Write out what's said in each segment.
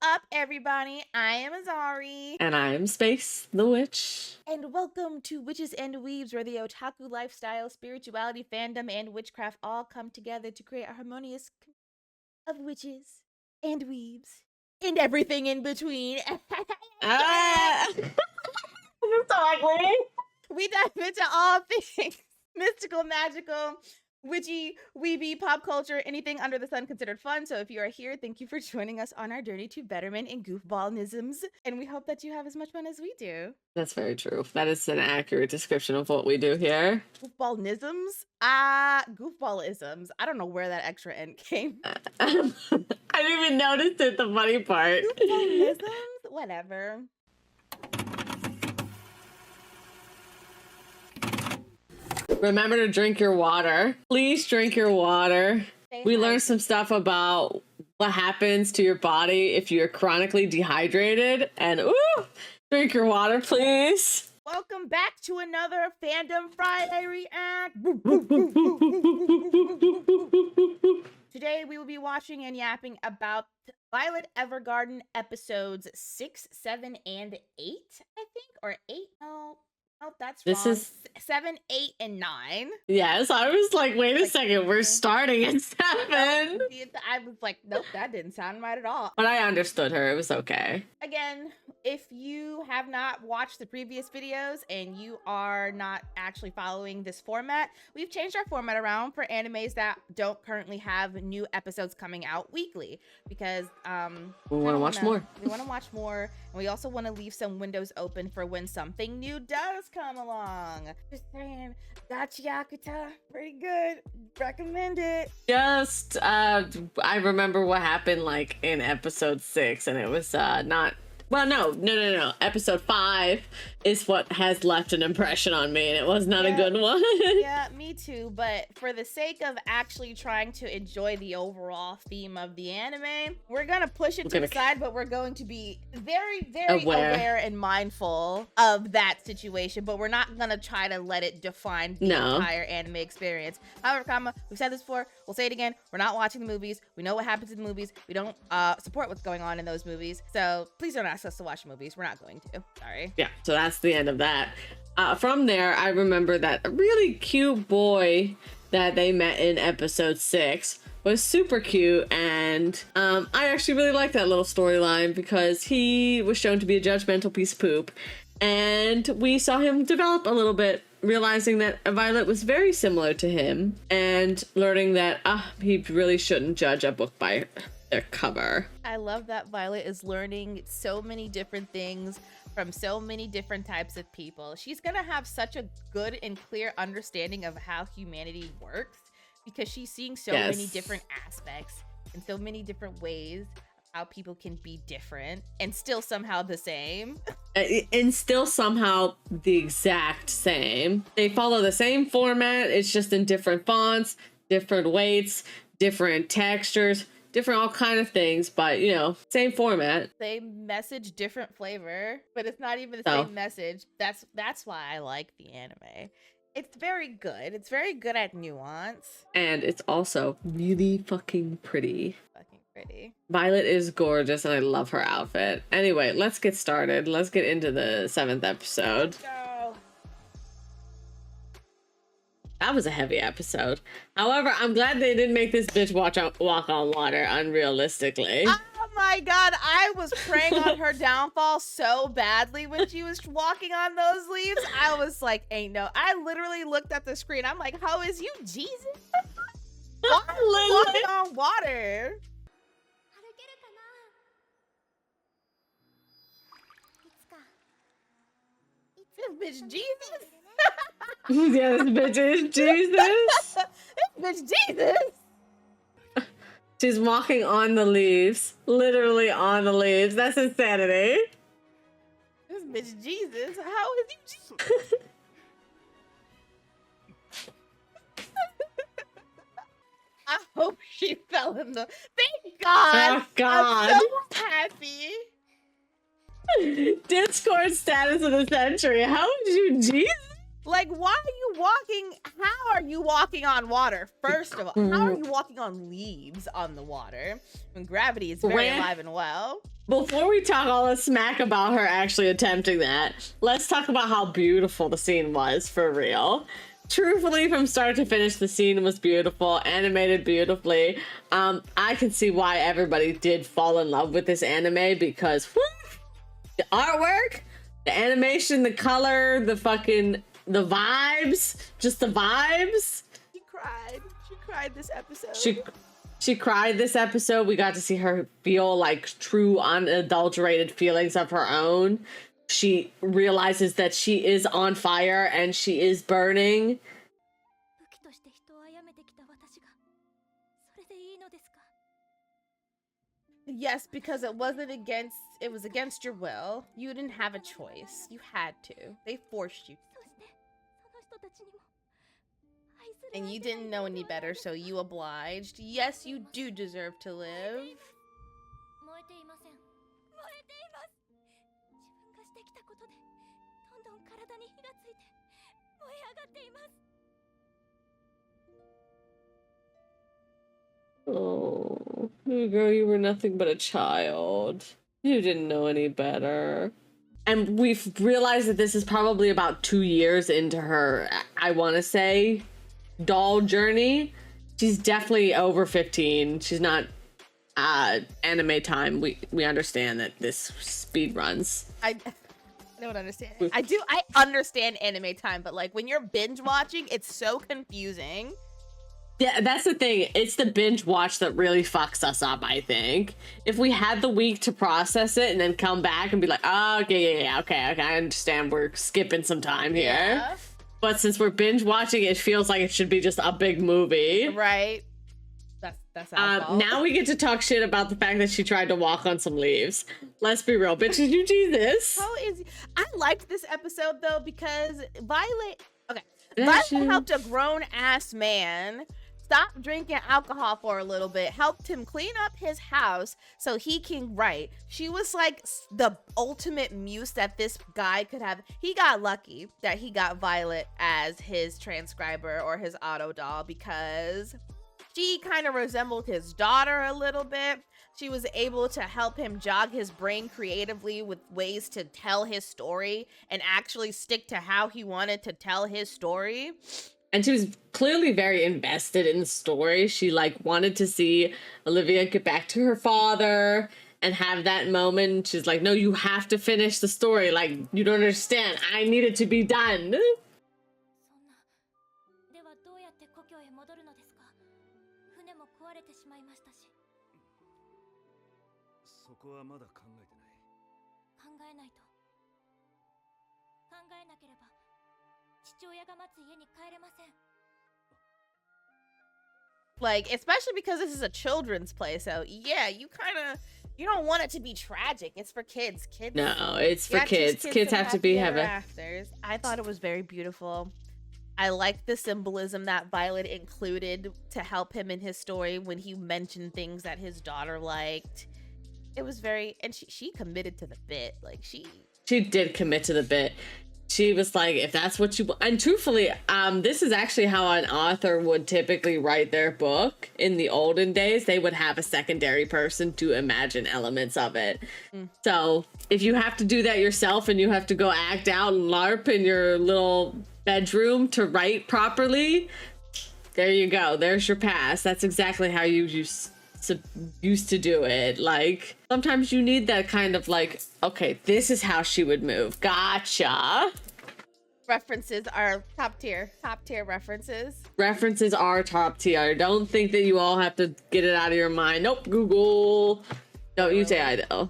up, everybody? I am Azari. And I am Space, the Witch. And welcome to Witches and Weebs, where the otaku lifestyle, spirituality, fandom, and witchcraft all come together to create a harmonious of witches and weebs and everything in between. Exactly. We dive into all things mystical, magical, witchy, weeby, pop culture, anything under the sun considered fun. So if you are here, thank you for joining us on our journey to betterment and goofballnisms. And we hope that you have as much fun as we do. That's very true. That is an accurate description of what we do here. Goofballnisms? Goofballisms. I don't know where that extra N came. I didn't even notice it, the funny part. Goofballisms? Whatever. Remember to drink your water. Please drink your water. We learned some stuff about what happens to your body if you're chronically dehydrated. And drink your water, please. Welcome back to another Fandom Friday React. Today we will be watching and yapping about Violet Evergarden episodes 6, 7, and 8, I think. Or 8? No. Oh, that's wrong. This is 7, 8, and 9. Yes, I was like, wait a second, we're starting at 7. I was like, nope, that didn't sound right at all. But I understood her. It was okay. Again, if you have not watched the previous videos and you are not actually following this format, we've changed our format around for animes that don't currently have new episodes coming out weekly because we want to watch more. We want to watch more, and we also want to leave some windows open for when something new does come along. Just saying, Gachiakuta, pretty good. Recommend it. Just I remember what happened like in episode 6, and it was not. Well, no. Episode 5 is what has left an impression on me, and it was not a good one. Yeah, me too. But for the sake of actually trying to enjoy the overall theme of the anime, we're going to push it to the side, but we're going to be very, very aware and mindful of that situation. But we're not going to try to let it define the entire anime experience. However, we've said this before, we'll say it again. We're not watching the movies. We know what happens in the movies. We don't support what's going on in those movies. So please don't ask us to watch movies. We're not going to. Sorry. Yeah, so that's the end of that. From there, I remember that a really cute boy that they met in episode 6 was super cute, and I actually really liked that little storyline because he was shown to be a judgmental piece of poop, and we saw him develop a little bit, realizing that Violet was very similar to him, and learning that he really shouldn't judge a book by their cover. I love that Violet is learning so many different things from so many different types of people. She's gonna have such a good and clear understanding of how humanity works because she's seeing so many different aspects and so many different ways of how people can be different and still somehow the same. And still somehow the exact same. They follow the same format, it's just in different fonts, different weights, different textures, different all kind of things, but you know, same format, same message, different flavor, but it's not even the same message. That's why I like the anime. It's very good. It's very good at nuance, and it's also really fucking pretty. Pretty. Violet is gorgeous, and I love her outfit. Anyway, let's get started. Let's get into the 7th episode. Let's go. That was a heavy episode. However, I'm glad they didn't make this bitch walk on water unrealistically. Oh my god, I was praying on her downfall so badly when she was walking on those leaves. I was like, ain't no. I literally looked at the screen. I'm like, how is you, Jesus? Walking on water. This bitch Jesus. Yeah, this bitch is Jesus. This bitch Jesus. She's walking on the leaves. Literally on the leaves. That's insanity. This bitch Jesus. How is you Jesus? I hope she fell in the... Thank God. Oh, God. I'm so happy. Discord status of the century. How is you Jesus? Like, why are you walking? How are you walking on water? First of all, how are you walking on leaves on the water when gravity is very alive and well? Before we talk all the smack about her actually attempting that, let's talk about how beautiful the scene was for real. Truthfully, from start to finish, the scene was beautiful, animated beautifully. I can see why everybody did fall in love with this anime because whoo, the artwork, the animation, the color, the vibes, just the vibes. She cried. She cried this episode. She cried this episode. We got to see her feel like true, unadulterated feelings of her own. She realizes that she is on fire and she is burning. Yes, because it was against your will. You didn't have a choice. You had to. They forced you. And you didn't know any better, so you obliged. Yes, you do deserve to live. Oh, girl, you were nothing but a child. You didn't know any better. And we've realized that this is probably about 2 years into her, I want to say, doll journey. She's definitely over 15. She's not anime time. We understand that this speed runs. I don't understand. I understand anime time, but like when you're binge watching, it's so confusing. Yeah, that's the thing. It's the binge watch that really fucks us up, I think. If we had the week to process it and then come back and be like, oh, okay, I understand we're skipping some time here. Yeah. But since we're binge watching, it feels like it should be just a big movie. Right. That's our fault. Now we get to talk shit about the fact that she tried to walk on some leaves. Let's be real, bitch. Did you do this? How is I liked this episode though because Violet helped a grown-ass man stop drinking alcohol for a little bit, helped him clean up his house so he can write. She was like the ultimate muse that this guy could have. He got lucky that he got Violet as his transcriber or his auto doll because she kind of resembled his daughter a little bit. She was able to help him jog his brain creatively with ways to tell his story and actually stick to how he wanted to tell his story. And she was clearly very invested in the story. She like wanted to see Olivia get back to her father and have that moment. She's like, no, you have to finish the story. Like, you don't understand. I need it to be done. Like, especially because this is a children's play, so yeah, you don't want it to be tragic. It's for kids. No, it's for kids. Kids have to be heaven. I thought it was very beautiful. I liked the symbolism that Violet included to help him in his story when he mentioned things that his daughter liked. It was very, and she committed to the bit. Like she did commit to the bit. She was like, if that's what you want. And truthfully, this is actually how an author would typically write their book. In the olden days, they would have a secondary person to imagine elements of it. So if you have to do that yourself and you have to go act out and LARP in your little bedroom to write properly, there you go. There's your pass. That's exactly how you used to do it. Like, sometimes you need that kind of like, okay, this is how she would move. Gotcha. References are top tier references. References are top tier. Don't think that you all have to get it out of your mind. Nope. Google. Don't you say I know.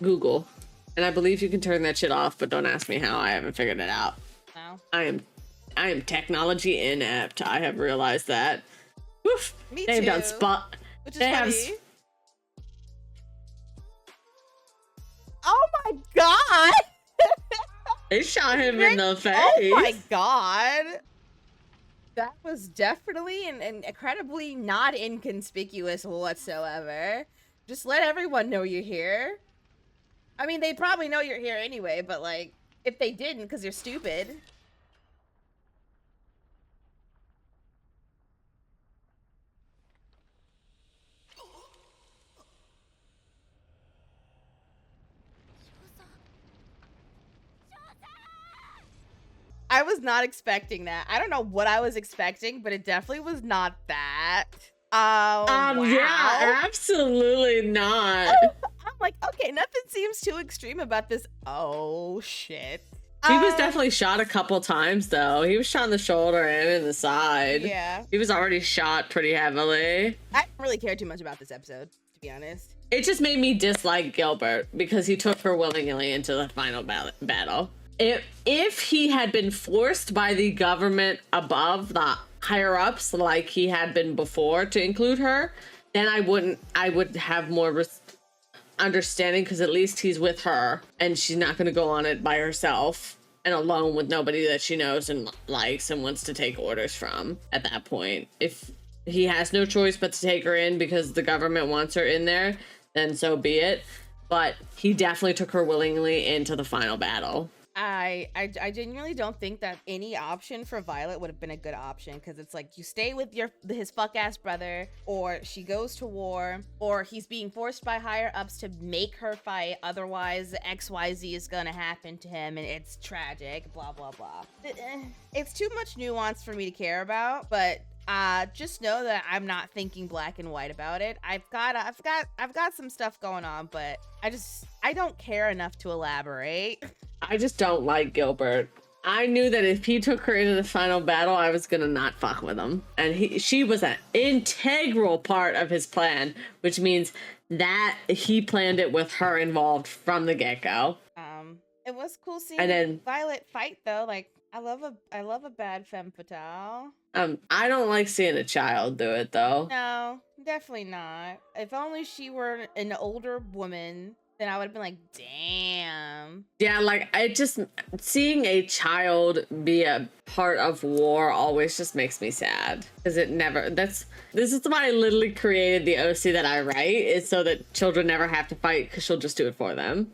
Google. And I believe you can turn that shit off, but don't ask me how. I haven't figured it out. No. I am technology inept. I have realized that. Woof. Me They've too. done spot. Which is funny. Oh my god! They shot him in the face. Oh my god! That was definitely and incredibly not inconspicuous whatsoever. Just let everyone know you're here. I mean, they probably know you're here anyway, but like, if they didn't, because they're stupid. was not expecting that. I don't know what I was expecting, but it definitely was not that. Wow. Yeah, absolutely not. I'm like, okay, nothing seems too extreme about this. Oh shit. He was definitely shot a couple times though. He was shot in the shoulder and in the side. Yeah. He was already shot pretty heavily. I didn't really care too much about this episode, to be honest. It just made me dislike Gilbert because he took her willingly into the final battle. If he had been forced by the government above, the higher ups, like he had been before, to include her, then I would have more understanding, because at least he's with her and she's not going to go on it by herself and alone with nobody that she knows and likes and wants to take orders from at that point. If he has no choice but to take her in because the government wants her in there, then so be it. But he definitely took her willingly into the final battle. I genuinely don't think that any option for Violet would have been a good option, because it's like, you stay with his fuck-ass brother, or she goes to war, or he's being forced by higher ups to make her fight, otherwise XYZ is gonna happen to him and it's tragic, blah blah blah. It's too much nuance for me to care about, but just know that I'm not thinking black and white about it. I've got some stuff going on, but I don't care enough to elaborate. I just don't like Gilbert. I knew that if he took her into the final battle, I was gonna not fuck with him. And she was an integral part of his plan, which means that he planned it with her involved from the get-go. It was cool seeing Violet fight though. Like, I love a bad femme fatale. I don't like seeing a child do it though. No, definitely not. If only she were an older woman, then I would have been like, damn. Yeah, like, seeing a child be a part of war always just makes me sad. Because this is why I literally created the OC that I write, is so that children never have to fight, because she'll just do it for them.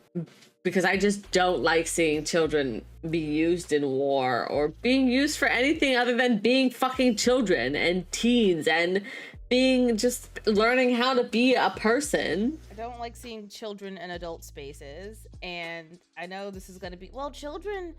Because I just don't like seeing children be used in war, or being used for anything other than being fucking children and teens and being just learning how to be a person. I don't like seeing children in adult spaces, and I know this is going to be, well, children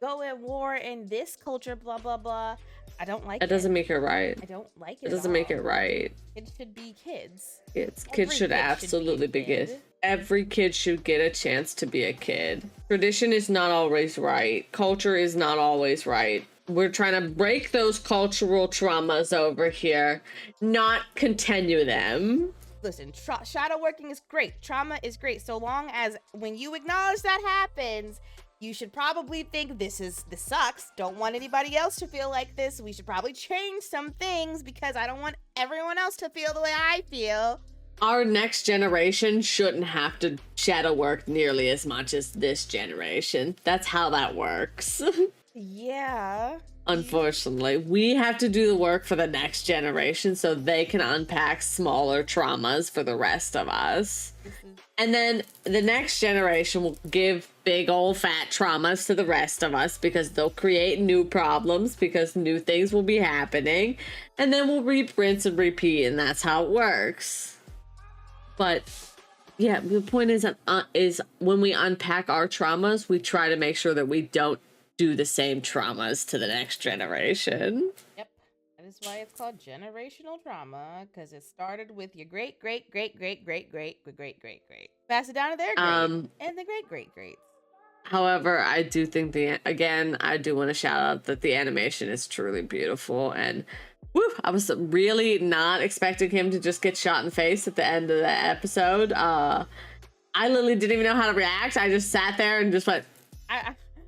go at war in this culture, blah blah blah. I don't like it. That doesn't make it right. I don't like it. It doesn't make it right. Kids should be kids. Kids should absolutely be kids. Every kid should get a chance to be a kid. Tradition is not always right. Culture is not always right. We're trying to break those cultural traumas over here, not continue them. Listen, shadow working is great. Trauma is great. So long as when you acknowledge that happens, you should probably think this sucks. Don't want anybody else to feel like this. We should probably change some things because I don't want everyone else to feel the way I feel. Our next generation shouldn't have to shadow work nearly as much as this generation. That's how that works. Yeah. Unfortunately, we have to do the work for the next generation so they can unpack smaller traumas for the rest of us. And then the next generation will give big old fat traumas to the rest of us, because they'll create new problems, because new things will be happening. And then we'll rinse and repeat, and that's how it works. But yeah, the point is when we unpack our traumas, we try to make sure that we don't do the same traumas to the next generation. Yep. That is why it's called generational trauma, because it started with your great, great, great, great, great, great, great, great, great. Pass it down to their great and the great, great, greats. However, I do think I do want to shout out that the animation is truly beautiful, and I was really not expecting him to just get shot in the face at the end of the episode. I literally didn't even know how to react. I just sat there and just went.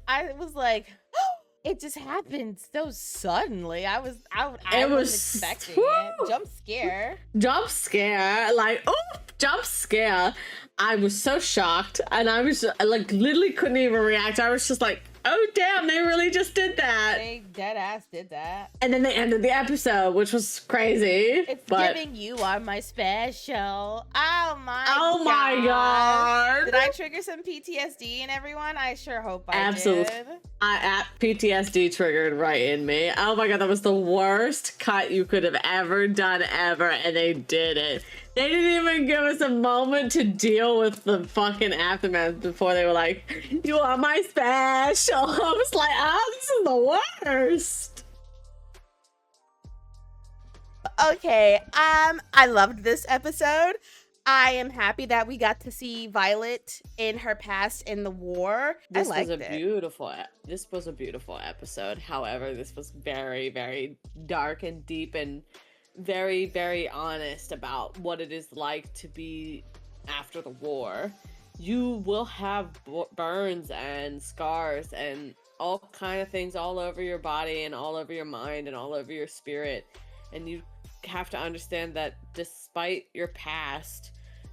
I was like, oh, it just happened so suddenly. I was expecting it. Jump scare. Like, oh, jump scare. I was so shocked, and I was like, literally couldn't even react. I was just like, oh damn, they really just did that. They dead ass did that. And then they ended the episode, which was crazy. It's giving you are my special. Oh my god. Did I I trigger some PTSD in everyone? I sure hope I did. PTSD triggered right in me. Oh my god, that was the worst cut you could have ever done ever, and they did it. They didn't even give us a moment to deal with the fucking aftermath before they were like, "You are my special." I was like, "Oh, this is the worst." Okay, I loved this episode. I am happy that we got to see Violet in her past in the war. This was a beautiful episode. However, this was very, very dark and deep and very, very honest about what it is like to be after the war. You will have burns and scars and all kind of things all over your body and all over your mind and all over your spirit. And you have to understand that despite your past,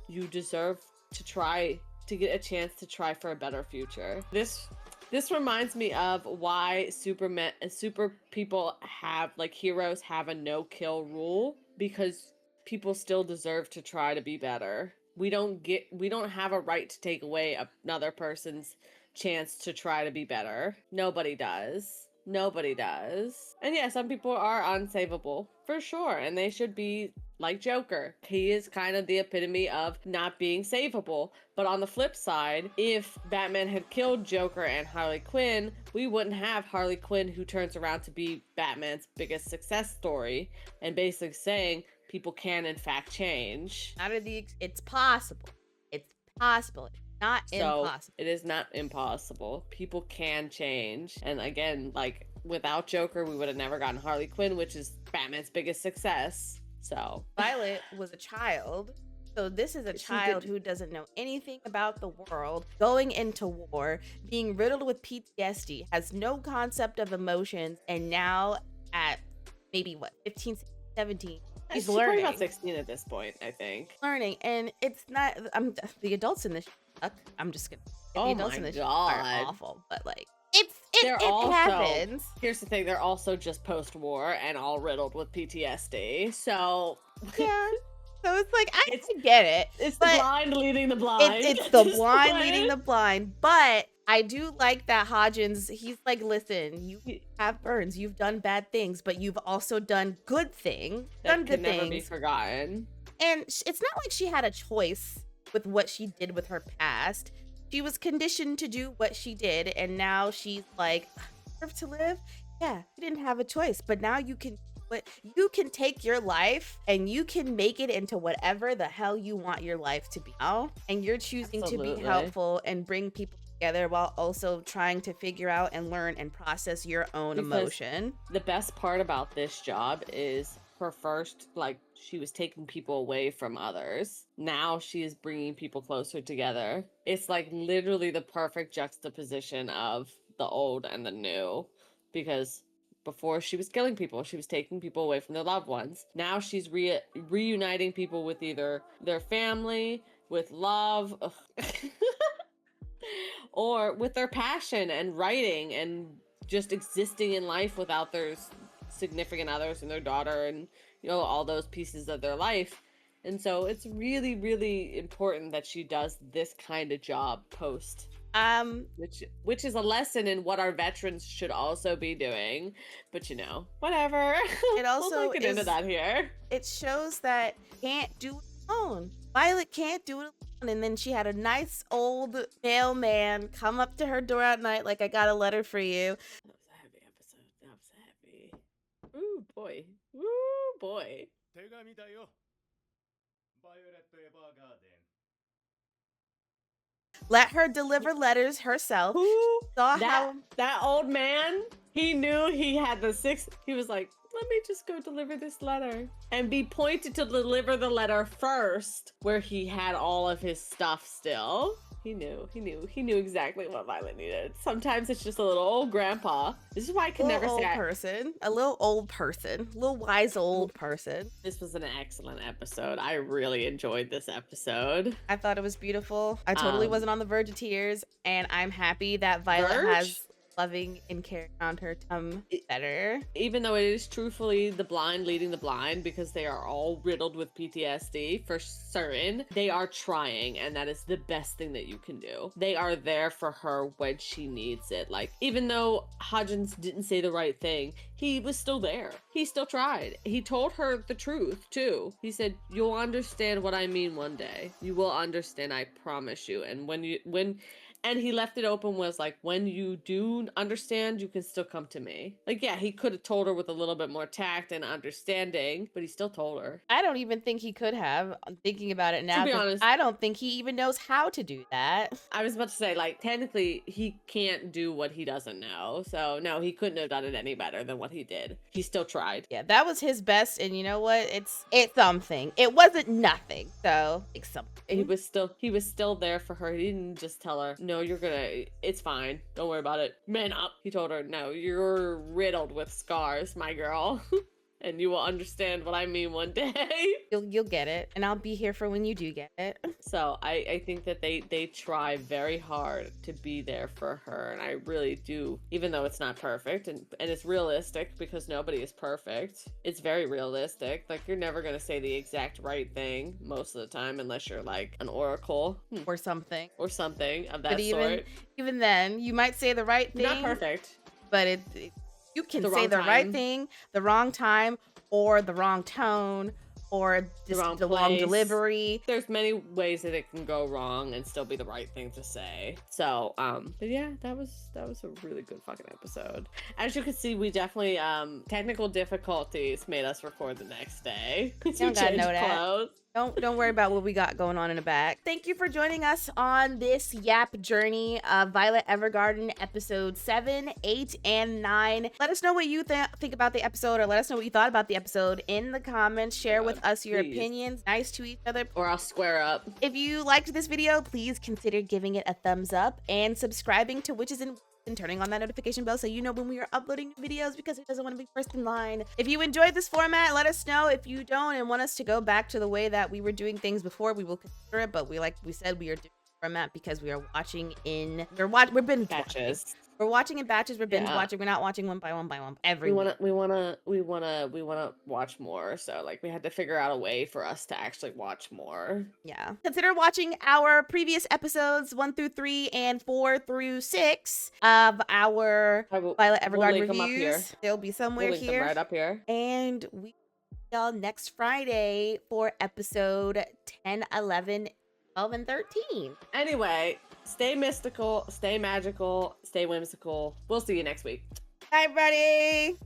you deserve to try to get a chance to try for a better future. This reminds me of why super people have, like, heroes have a no-kill rule, because people still deserve to try to be better. We don't have a right to take away another person's chance to try to be better. Nobody does. Nobody does. And yeah, some people are unsavable, for sure, and they should be like Joker. He is kind of the epitome of not being savable. But on the flip side, if Batman had killed Joker and Harley Quinn, we wouldn't have Harley Quinn, who turns around to be Batman's biggest success story and basically saying people can in fact change. It's possible. It's possible. Not impossible. It is not impossible. People can change. And again, like, without Joker, we would have never gotten Harley Quinn, which is Batman's biggest success. So Violet was a child. So this is a child who doesn't know anything about the world, going into war, being riddled with PTSD, has no concept of emotions, and now at maybe 15, 17, she's learning. She's about 16 at this point, I think. Learning, and it's not. The adults in this suck. I'm just gonna. The adults in this are awful, but like it happens. Here's the thing: they're also just post-war and all riddled with PTSD. So yeah. So it's like I get it. It's the blind leading the blind. It's the blind leading the blind. But I do like that Hodgins. He's like, listen, you have burns. You've done bad things, but you've also done good things. That can never be forgotten. And it's not like she had a choice with what she did with her past. She was conditioned to do what she did, and now she's like, deserve to live? Yeah, you didn't have a choice, but now you can take your life and you can make it into whatever the hell you want your life to be now. And you're choosing to be helpful and bring people together while also trying to figure out and learn and process your own emotion. The best part about this job is her first, like, she was taking people away from others. Now she is bringing people closer together. It's like literally the perfect juxtaposition of the old and the new, because before she was killing people, she was taking people away from their loved ones. Now she's reuniting people with either their family, with love, or with their passion and writing and just existing in life without their significant others and their daughter and, you know, all those pieces of their life. And so it's really, really important that she does this kind of job post. Which is a lesson in what our veterans should also be doing, but you know, whatever. It also we'll get into that here. It shows that can't do it alone. Violet can't do it alone, and then she had a nice old mailman come up to her door at night, like, I got a letter for you. That was a heavy episode. That was heavy. Ooh boy. Ooh boy. Let her deliver letters herself. That old man, he knew he had the sixth. He was like, let me just go deliver this letter. And be pointed to deliver the letter first, where he had all of his stuff still. He knew exactly what Violet needed. Sometimes it's just a little old grandpa. This is why I can never say a little old person, a little wise old person. This was an excellent episode. I really enjoyed this episode. I thought it was beautiful. I totally wasn't on the verge of tears, and I'm happy that Violet has loving and caring around her better. Even though it is truthfully the blind leading the blind, because they are all riddled with PTSD for certain, they are trying, and that is the best thing that you can do. They are there for her when she needs it. Like, even though Hodgins didn't say the right thing, he was still there. He still tried. He told her the truth too. He said, "You'll understand what I mean one day. You will understand, I promise you." And and he left it open, was like, when you do understand, you can still come to me. Like, yeah, he could have told her with a little bit more tact and understanding, but he still told her. I don't even think he could have. I'm thinking about it now. To be honest, I don't think he even knows how to do that. I was about to say, like, technically, he can't do what he doesn't know. So, no, he couldn't have done it any better than what he did. He still tried. Yeah, that was his best, and you know what? It's something. It wasn't nothing, so it's something. He was still there for her. He didn't just tell her, "No, it's fine. Don't worry about it. Man up." He told her, "No, you're riddled with scars, my girl." And you will understand what I mean one day. You'll get it, and I'll be here for when you do get it. So I think that they try very hard to be there for her, and I really do, even though it's not perfect, and it's realistic, because nobody is perfect. It's very realistic. Like, you're never gonna say the exact right thing most of the time, unless you're like an oracle or something of that sort. Even then, you might say the right thing. Not perfect, but you can say the right thing, the wrong time, or the wrong tone, or just the wrong delivery. There's many ways that it can go wrong and still be the right thing to say. So, but yeah, that was a really good fucking episode. As you can see, we definitely technical difficulties made us record the next day. Don't gotta know that. Don't worry about what we got going on in the back. Thank you for joining us on this yap journey of Violet Evergarden episode 7, 8, and 9. Let us know what you think about the episode, or let us know what you thought about the episode in the comments. Share with us your opinions. Nice to each other. Or I'll square up. If you liked this video, please consider giving it a thumbs up and subscribing to Witches and turning on that notification bell so you know when we are uploading videos, because it doesn't want to be first in line. If you enjoyed this format, let us know. If you don't and want us to go back to the way that we were doing things before, we will consider it. But like we said, we are doing format because we are watching in we've been batches. We're watching in batches. We're binge watching. We're not watching one by one every week. We wanna watch more. So like, we had to figure out a way for us to actually watch more. Yeah. Consider watching our previous episodes 1 through 3 and 4 through 6 of our Violet Evergarden reviews. They'll be somewhere we'll link them right up here. And we see y'all next Friday for episode 10, 11, 12, and 13. Anyway, stay mystical, stay magical, stay whimsical. We'll see you next week. Bye, everybody.